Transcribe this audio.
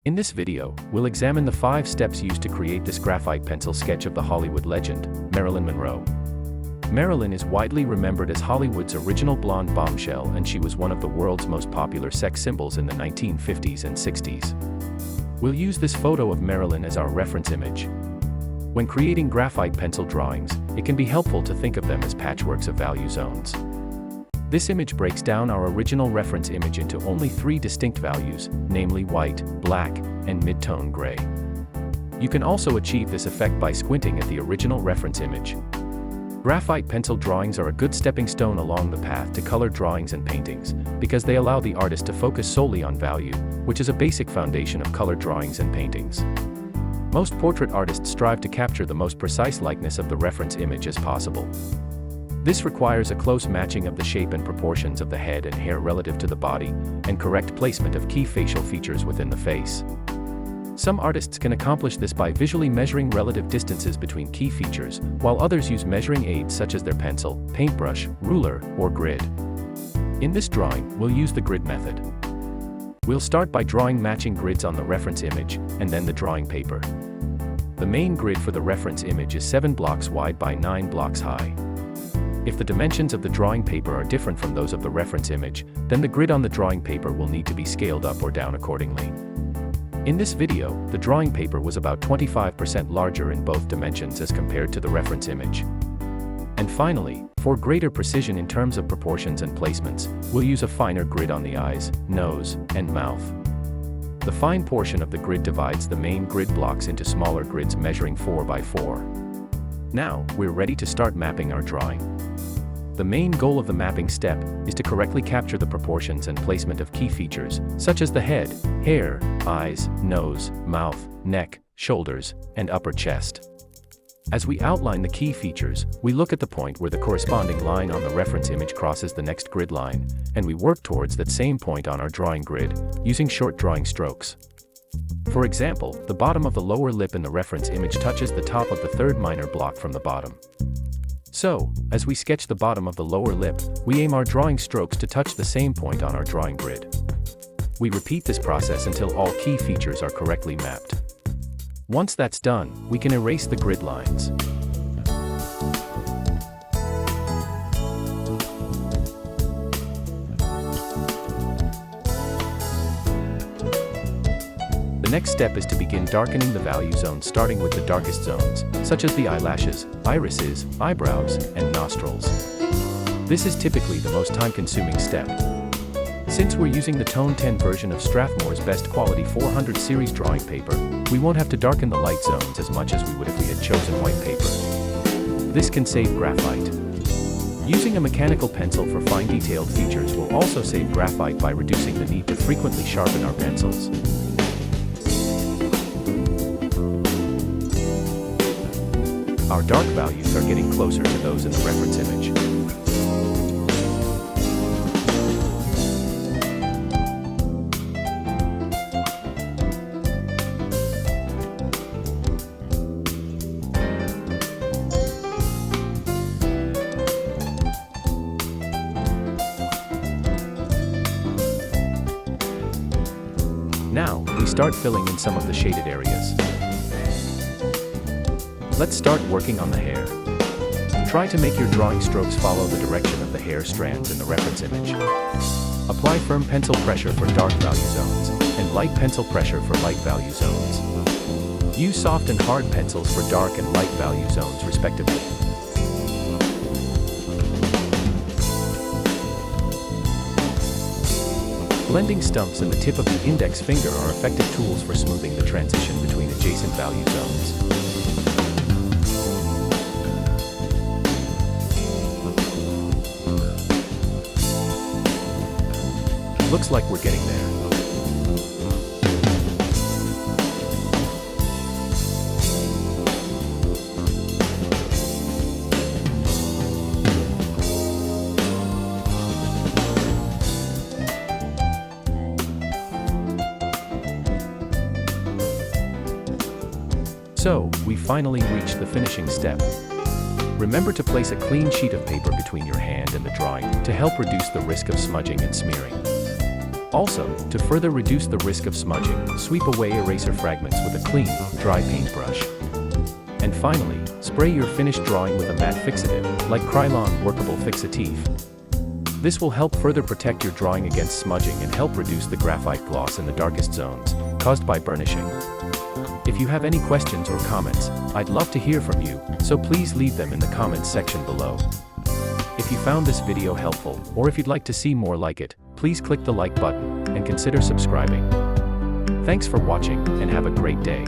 In this video, we'll examine the 5 steps used to create this graphite pencil sketch of the Hollywood legend, Marilyn Monroe. Marilyn is widely remembered as Hollywood's original blonde bombshell, and she was one of the world's most popular sex symbols in the 1950s and 60s. We'll use this photo of Marilyn as our reference image. When creating graphite pencil drawings, it can be helpful to think of them as patchworks of value zones. This image breaks down our original reference image into only 3 distinct values, namely white, black, and mid-tone gray. You can also achieve this effect by squinting at the original reference image. Graphite pencil drawings are a good stepping stone along the path to color drawings and paintings, because they allow the artist to focus solely on value, which is a basic foundation of color drawings and paintings. Most portrait artists strive to capture the most precise likeness of the reference image as possible. This requires a close matching of the shape and proportions of the head and hair relative to the body, and correct placement of key facial features within the face. Some artists can accomplish this by visually measuring relative distances between key features, while others use measuring aids such as their pencil, paintbrush, ruler, or grid. In this drawing, we'll use the grid method. We'll start by drawing matching grids on the reference image, and then the drawing paper. The main grid for the reference image is 7 blocks wide by 9 blocks high. If the dimensions of the drawing paper are different from those of the reference image, then the grid on the drawing paper will need to be scaled up or down accordingly. In this video, the drawing paper was about 25% larger in both dimensions as compared to the reference image. And finally, for greater precision in terms of proportions and placements, we'll use a finer grid on the eyes, nose, and mouth. The fine portion of the grid divides the main grid blocks into smaller grids measuring 4 by 4. Now, we're ready to start mapping our drawing. The main goal of the mapping step is to correctly capture the proportions and placement of key features, such as the head, hair, eyes, nose, mouth, neck, shoulders, and upper chest. As we outline the key features, we look at the point where the corresponding line on the reference image crosses the next grid line, and we work towards that same point on our drawing grid, using short drawing strokes. For example, the bottom of the lower lip in the reference image touches the top of the 3rd minor block from the bottom. So, as we sketch the bottom of the lower lip, we aim our drawing strokes to touch the same point on our drawing grid. We repeat this process until all key features are correctly mapped. Once that's done, we can erase the grid lines. The next step is to begin darkening the value zones, starting with the darkest zones, such as the eyelashes, irises, eyebrows, and nostrils. This is typically the most time-consuming step. Since we're using the Tone 10 version of Strathmore's best quality 400 series drawing paper, we won't have to darken the light zones as much as we would if we had chosen white paper. This can save graphite. Using a mechanical pencil for fine detailed features will also save graphite by reducing the need to frequently sharpen our pencils. Our dark values are getting closer to those in the reference image. Now, we start filling in some of the shaded areas. Let's start working on the hair. Try to make your drawing strokes follow the direction of the hair strands in the reference image. Apply firm pencil pressure for dark value zones, and light pencil pressure for light value zones. Use soft and hard pencils for dark and light value zones, respectively. Blending stumps and the tip of the index finger are effective tools for smoothing the transition between adjacent value zones. Looks like we're getting there. So, we finally reached the finishing step. Remember to place a clean sheet of paper between your hand and the drawing to help reduce the risk of smudging and smearing. Also, to further reduce the risk of smudging, sweep away eraser fragments with a clean, dry paintbrush. And finally, spray your finished drawing with a matte fixative, like Krylon Workable Fixative. This will help further protect your drawing against smudging and help reduce the graphite gloss in the darkest zones, caused by burnishing. If you have any questions or comments, I'd love to hear from you, so please leave them in the comments section below. If you found this video helpful, or if you'd like to see more like it, please click the like button, and consider subscribing. Thanks for watching, and have a great day.